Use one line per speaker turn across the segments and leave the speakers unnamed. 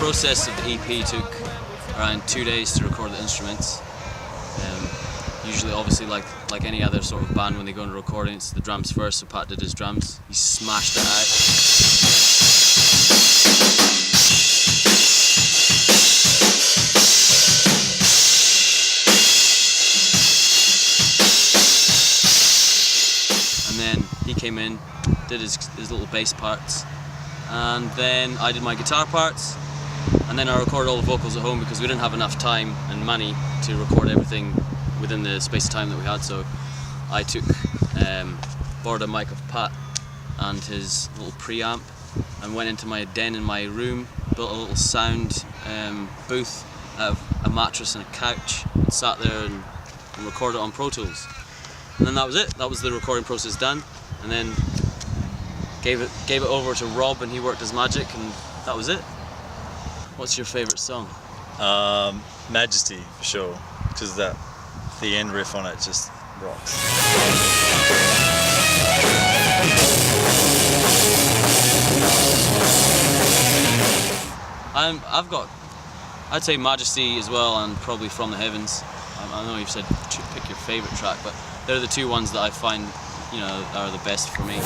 process of the EP took around 2 days to record the instruments. Usually, obviously, like any other sort of band, when they go into recording, it's the drums first. So Pat did his drums. He smashed it out. And then he came in, did his little bass parts, and then I did my guitar parts, and then I recorded all the vocals at home because we didn't have enough time and money to record everything within the space of time that we had. So I borrowed a mic of Pat and his little preamp and went into my den in my room, built a little sound booth out of a mattress and a couch, and sat there and recorded it on Pro Tools. And then that was it. That was the recording process done. And then gave it over to Rob, and he worked his magic, and that was it. What's your favourite song?
Majesty, for sure, because the end riff on it just rocks.
I'd say Majesty as well, and probably From the Heavens. I know you've said pick your favourite track, but they're the two ones that I find, are the best for me.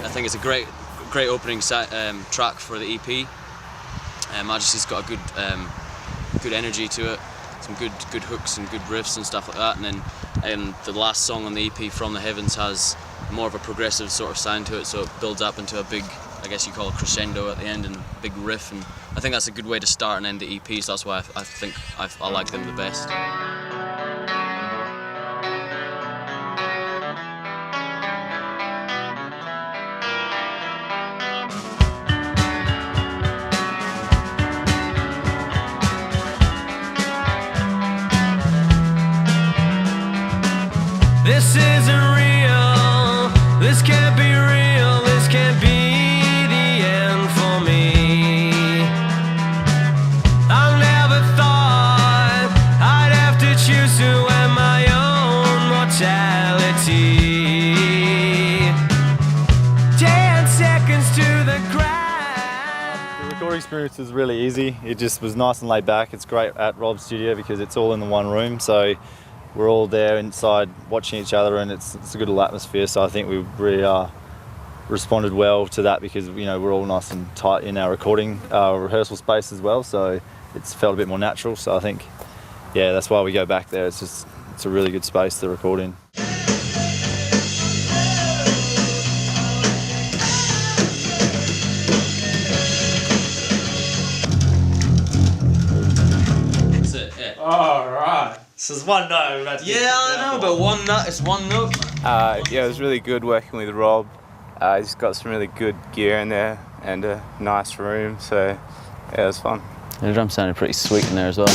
I think it's a great opening track for the EP. Majesty's got a good energy to it, some good hooks and good riffs and stuff like that. And then the last song on the EP, From the Heavens, has more of a progressive sort of sound to it, so it builds up into a big, I guess you call it crescendo at the end, and a big riff. And I think that's a good way to start and end the EP, so that's why I think I like them the best.
This isn't real, this can't be real, this can't be the end for me. I never thought I'd have to choose to end my own mortality. 10 seconds to the ground.
The recording experience was really easy. It just was nice and laid back. It's great at Rob's studio because it's all in the one room, so we're all there inside watching each other, and it's a good little atmosphere. So I think we really responded well to that because we're all nice and tight in our rehearsal space as well. So it's felt a bit more natural. So I think, yeah, that's why we go back there. It's a really good space to record in.
That's it. Yeah.
All right.
This is one note.
Yeah, I know, but one note is one note.
Yeah, it was really good working with Rob. He's got some really good gear in there and a nice room, so yeah, it was fun.
The drum sounded pretty sweet in there as well.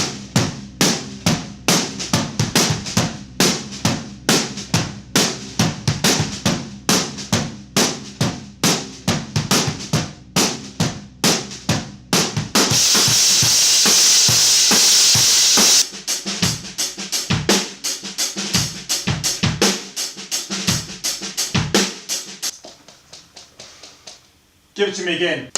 Give it to me again.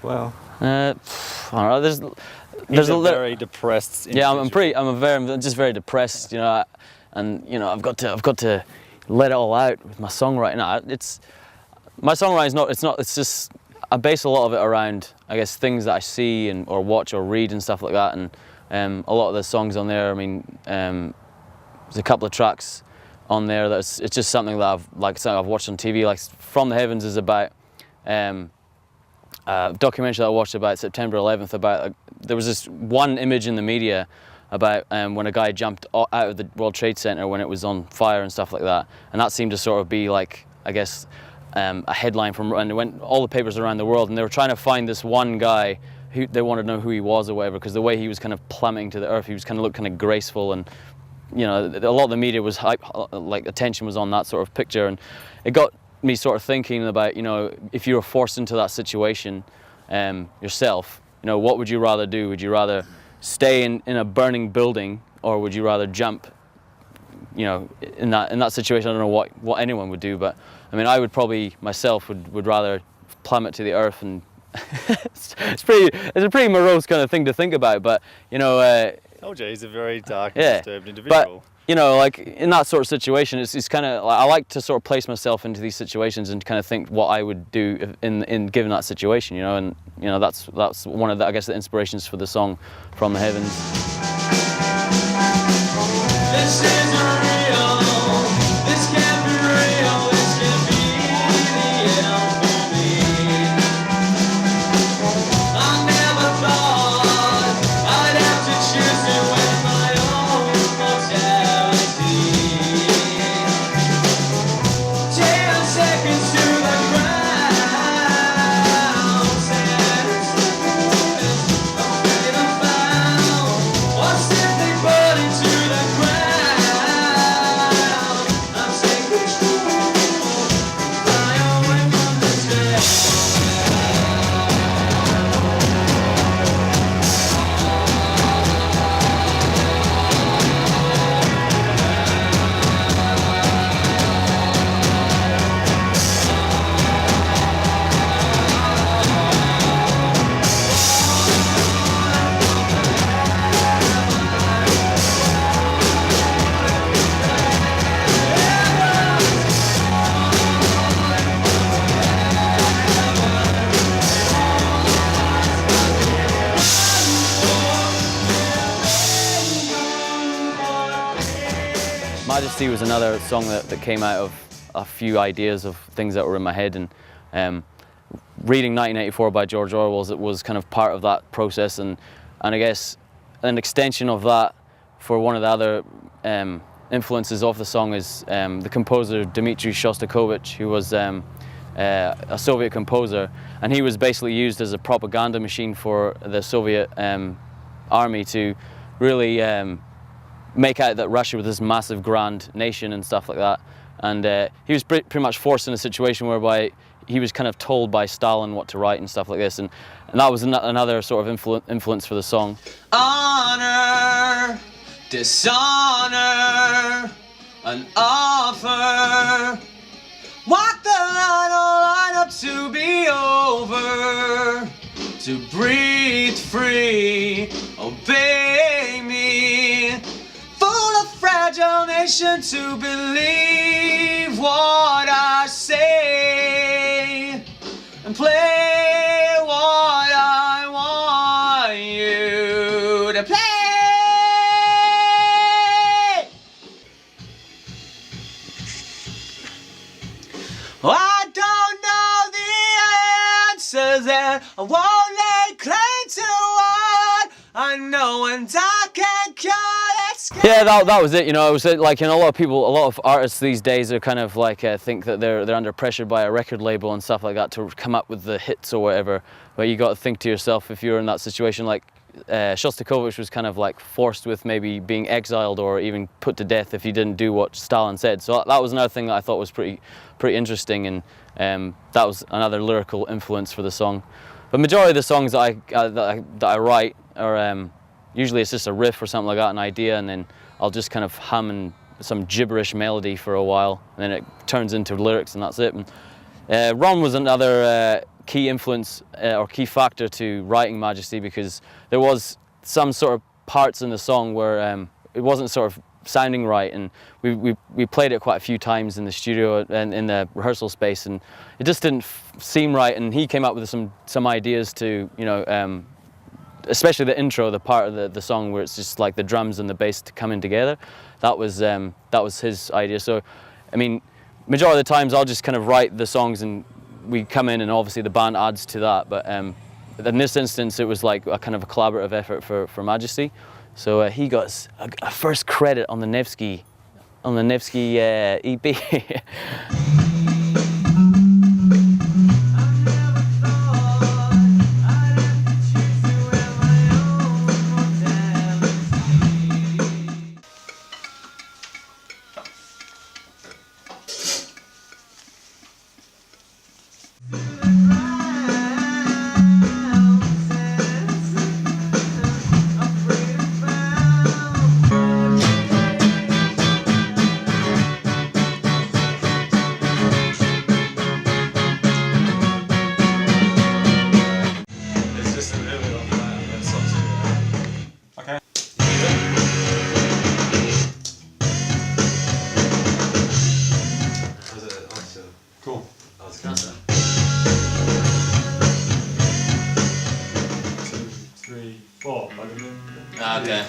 Well,
I don't know.
He's a very depressed
Yeah,
individual.
I'm just very depressed, you know, and you know, I've got to let it all out with my songwriting. No, my songwriting it's just, I base a lot of it around, I guess, things that I see or watch or read and stuff like that, and a lot of the songs on there, I mean, there's a couple of tracks on there it's just something that I've watched on TV, like From the Heavens is about a documentary that I watched about September 11th, about there was this one image in the media about when a guy jumped out of the World Trade Center when it was on fire and stuff like that, and that seemed to sort of be like, I guess, a headline and it went all the papers around the world, and they were trying to find this one guy who they wanted to know who he was or whatever, because the way he was kind of plummeting to the earth, he was looked kind of graceful, and you know, a lot of the media was like attention was on that sort of picture, and it got me sort of thinking about, you know, if you were forced into that situation yourself, you know, what would you rather do? Would you rather stay in a burning building, or would you rather jump? You know, in that situation, I don't know what anyone would do, but I mean, I would probably myself would rather plummet to the earth, and it's a pretty morose kind of thing to think about, but you know.
Told you, he's a very dark and disturbed individual.
But, you know, like in that sort of situation, it's kind of, I like to sort of place myself into these situations and kind of think what I would do in given that situation, you know, and you know, that's one of the, I guess, the inspirations for the song From the Heavens.
This isn't real. This can't be real. This can't be the end for me. I never thought I'd have to choose to win my own mortality. 10 seconds to the ground. Afraid of found, or simply burning to the ground. I'm taking control. Fly away from this day.
Majesty was another song that came out of a few ideas of things that were in my head, and reading 1984 by George Orwell was kind of part of that process, and I guess an extension of that for one of the other influences of the song is the composer Dmitri Shostakovich, who was a Soviet composer, and he was basically used as a propaganda machine for the Soviet army to really make out that Russia was this massive grand nation and stuff like that, and he was pretty much forced in a situation whereby he was kind of told by Stalin what to write and stuff like this, and that was another sort of influence for the song.
Honor, dishonor, an offer. Walk the line up to be over. To breathe free, obey me. Fool a fragile nation to believe what I say and play what I want you to play. I don't know the answers and I won't lay claim to what I know, and I can't cure it.
Yeah, that was it. You know, it was like, you know, a lot of artists these days are kind of like think that they're under pressure by a record label and stuff like that to come up with the hits or whatever. But you got to think to yourself, if you're in that situation, like Shostakovich was kind of like forced with maybe being exiled or even put to death if he didn't do what Stalin said. So that was another thing that I thought was pretty interesting, and that was another lyrical influence for the song. But majority of the songs that I write are usually it's just a riff or something like that, an idea, and then I'll just kind of hum some gibberish melody for a while, and then it turns into lyrics, and that's it. And Ron was another key influence or key factor to writing Majesty, because there was some sort of parts in the song where it wasn't sort of sounding right, and we played it quite a few times in the studio and in the rehearsal space, and it just didn't seem right. And he came up with some ideas to, you know, especially the intro, the part of the song where it's just like the drums and the bass coming together. That was his idea. So, I mean, majority of the times I'll just kind of write the songs and we come in, and obviously the band adds to that. But in this instance, it was like a kind of a collaborative effort for Majesty. So he got a first credit on the Nevsky EP.
Cool.
Okay.
2, 3, 4.
Okay.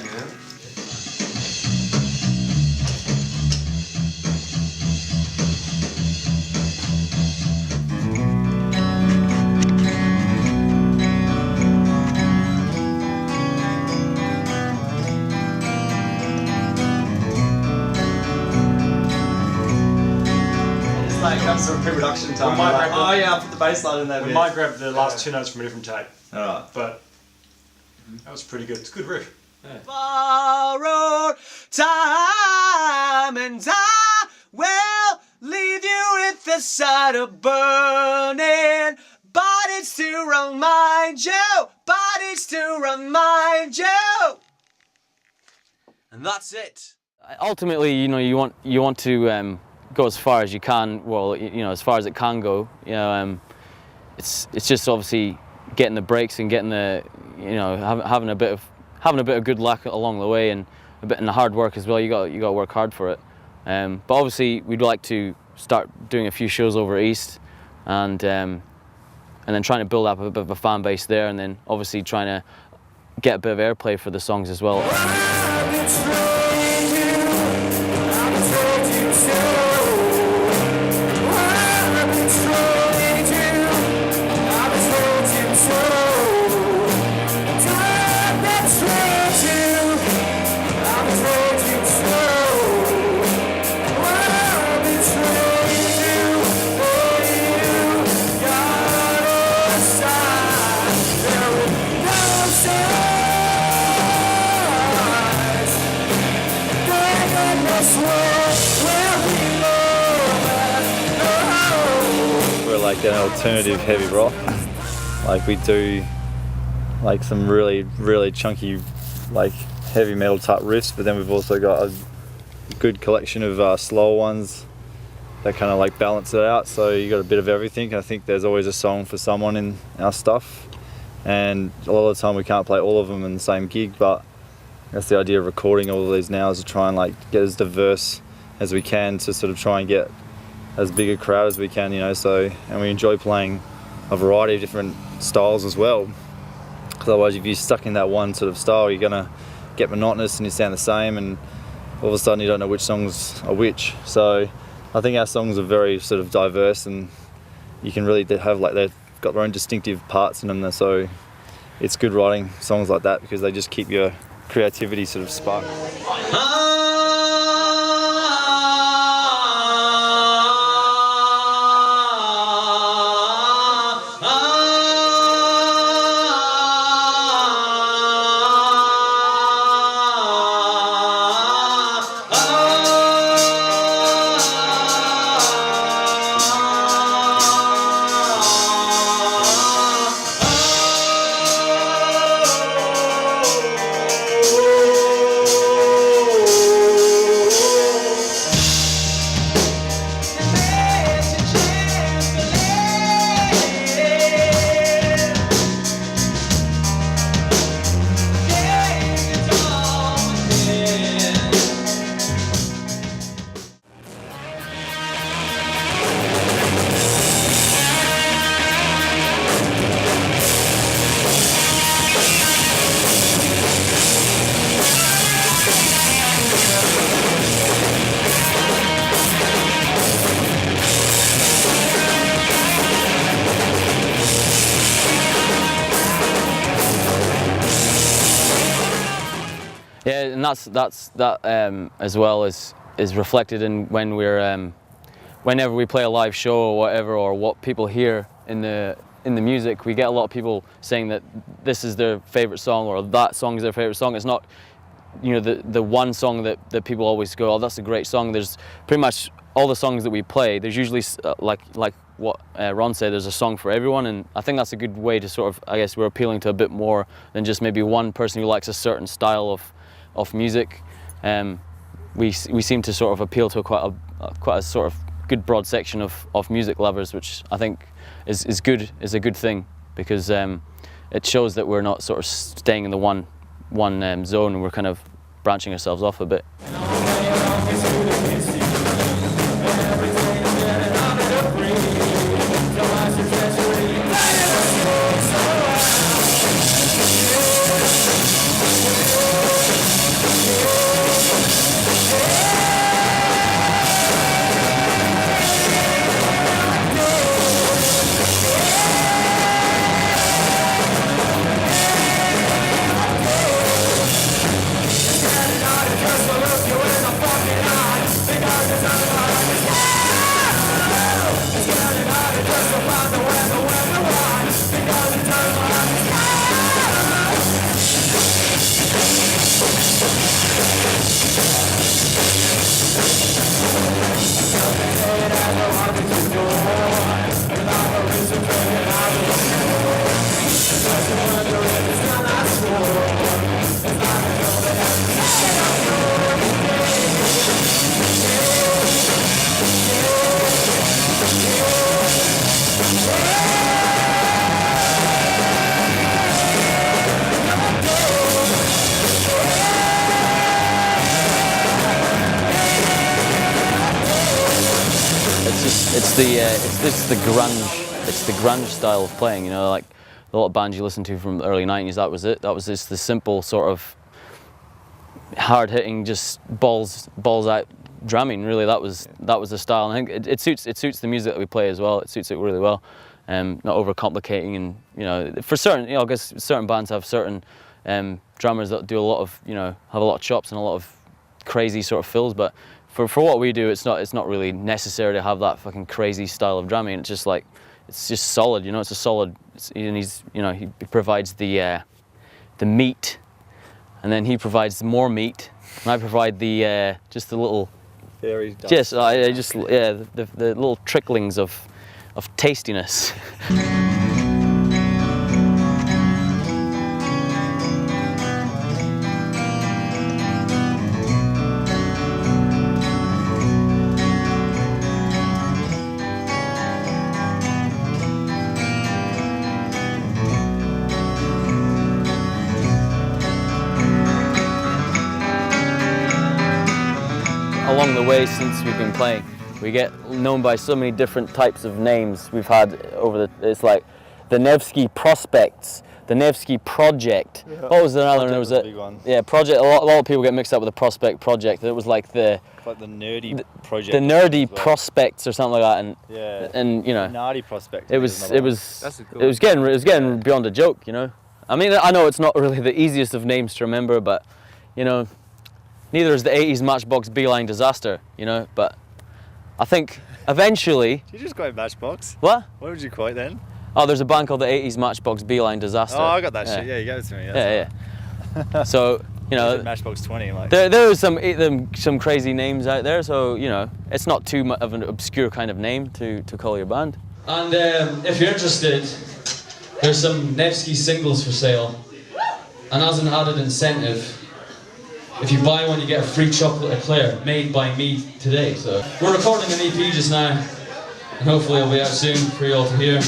Like it comes to pre-production time.
might
Like,
grab
oh yeah, I'll put the bass line in there.
We might grab the last 2 notes from a different tape,
Alright.
but that was pretty good. It's a good riff.
Borrowed time, and I will leave you with the sight of burning. But it's to remind you, and that's it.
Ultimately, you know, you want to go as far as you can. Well, you know, as far as it can go. You know, it's just obviously getting the breaks and getting the, you know, having a bit of good luck along the way, and a bit in the hard work as well. You got to work hard for it. But obviously, we'd like to start doing a few shows over east, and then trying to build up a bit of a fan base there, and then obviously trying to get a bit of airplay for the songs as well.
We're like an alternative heavy rock. Like we do like some really, really chunky, like heavy metal type riffs, but then we've also got a good collection of slower ones that kind of like balance it out. So you got a bit of everything. I think there's always a song for someone in our stuff, and a lot of the time we can't play all of them in the same gig, but that's the idea of recording all of these now, is to try and like get as diverse as we can, to sort of try and get as big a crowd as we can, you know. So, and we enjoy playing a variety of different styles as well, because otherwise if you're stuck in that one sort of style, you're gonna get monotonous and you sound the same, and all of a sudden you don't know which songs are which. So I think our songs are very sort of diverse, and you can really have like, they've got their own distinctive parts in them. So it's good writing songs like that, because they just keep your creativity sort of sparked.
and that as well is reflected in when we're whenever we play a live show or whatever, or what people hear in the music. We get a lot of people saying that this is their favorite song, or that song is their favorite song. It's not, you know, the one song that people always go, oh, that's a great song. There's pretty much all the songs that we play, there's usually like what Ron said, there's a song for everyone, and I think that's a good way to sort of, I guess we're appealing to a bit more than just maybe one person who likes a certain style of music. We seem to sort of appeal to quite a sort of good broad section of music lovers, which I think is a good thing, because it shows that we're not sort of staying in the one zone, and we're kind of branching ourselves off a bit. It's the grunge style of playing, you know, like a lot of bands you listen to from the early 90s, that was it. That was just the simple sort of hard-hitting, just balls out drumming, really. That was the style, and I think it suits the music that we play as well. It suits it really well. Not overcomplicating, and, you know, for certain, you know, I guess certain bands have certain drummers that do a lot of, you know, have a lot of chops and a lot of crazy sort of fills, but for what we do, it's not really necessary to have that fucking crazy style of drumming. It's just like, it's just solid, you know. It's a solid, and he's, you know, he provides the meat, and then he provides more meat, and I provide the just the little,
Fairy dust.
just the little tricklings of tastiness. Along the way, since we've been playing, we get known by so many different types of names we've had it's like the Nevsky Prospekt, the Nevsky Project. Yeah. What was another one? There was a big one. Yeah, Project. A lot of people get mixed up with the Prospekt Project. It was like the
nerdy project.
The nerdy prospects or something like that, and
yeah,
and you know,
nerdy prospect.
It was getting beyond a joke, you know. I mean, I know it's not really the easiest of names to remember, but, you know, neither is the 80s Matchbox Beeline Disaster, you know, but I think eventually...
Did you just quote Matchbox?
What?
What would you quote then?
Oh, there's a band called the 80s Matchbox Beeline Disaster.
Oh, I got that shit. Yeah, you gave it to me.
Yeah. So, you know...
Matchbox 20, like...
There are some crazy names out there, so, you know, it's not too much of an obscure kind of name to call your band. And if you're interested, there's some Nevsky singles for sale. And as an added incentive, if you buy one, you get a free chocolate eclair made by me today. So we're recording an EP just now, and hopefully it'll be out soon for you all to hear.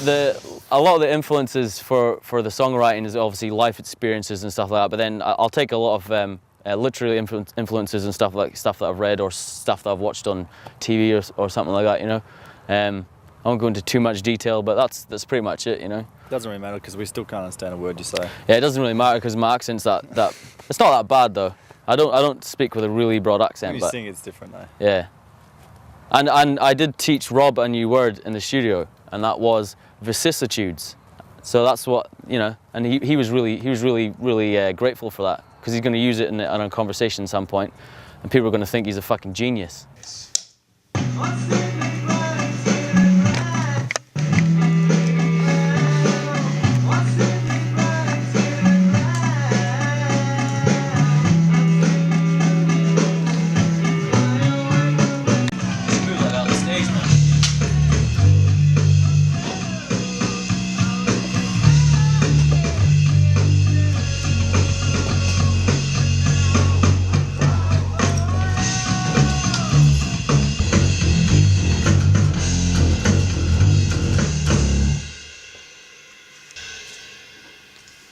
a lot of the influences for the songwriting is obviously life experiences and stuff like that. But then I'll take a lot of literary influences and stuff that I've read or stuff that I've watched on TV or something like that. You know, I won't go into too much detail, but that's pretty much it. You know.
Doesn't really matter because we still can't understand a word you say.
Yeah, it doesn't really matter because my accent's that it's not that bad though. I don't speak with a really broad accent.
When you sing, it's different though.
Yeah. And I did teach Rob a new word in the studio, and that was vicissitudes. So that's what, you know, and he was really grateful for that, because he's going to use it in a conversation at some point, and people are going to think he's a fucking genius.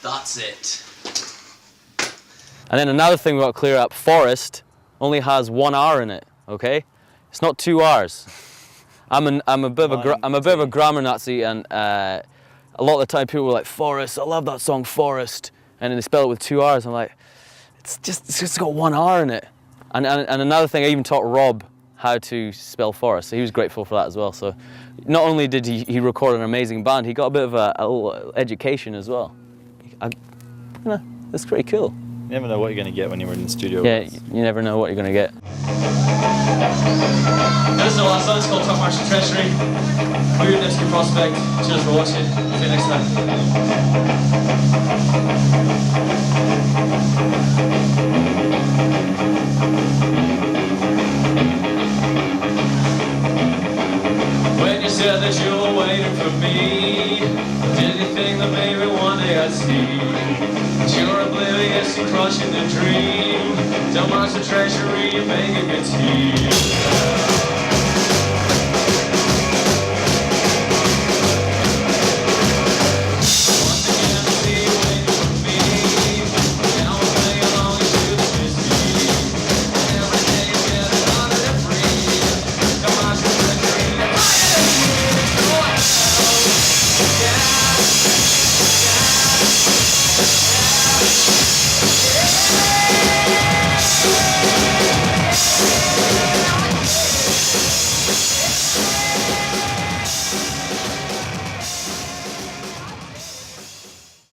That's it. And then another thing we've got to clear up, Forest only has 1 R in it, okay? It's not 2 R's. I'm a bit of a grammar Nazi, and a lot of the time people were like, Forest, I love that song, Forest, and then they spell it with 2 R's. I'm like, it's just got 1 R in it. And another thing, I even taught Rob how to spell Forest, so he was grateful for that as well. So not only did he record an amazing band, he got a bit of a little education as well. You know, that's pretty cool.
You never know what you're going to get when you're in the studio.
Yeah, you never know what you're going to get. This is the last song. It's called Top Martian Treachery. We're at Nevsky Prospekt. Cheers for watching. See you next time. When you said that you were waiting for me, did you think that maybe one day I'd see that you're oblivious and crushing the dream? Don't march the treasury, you're making it tea.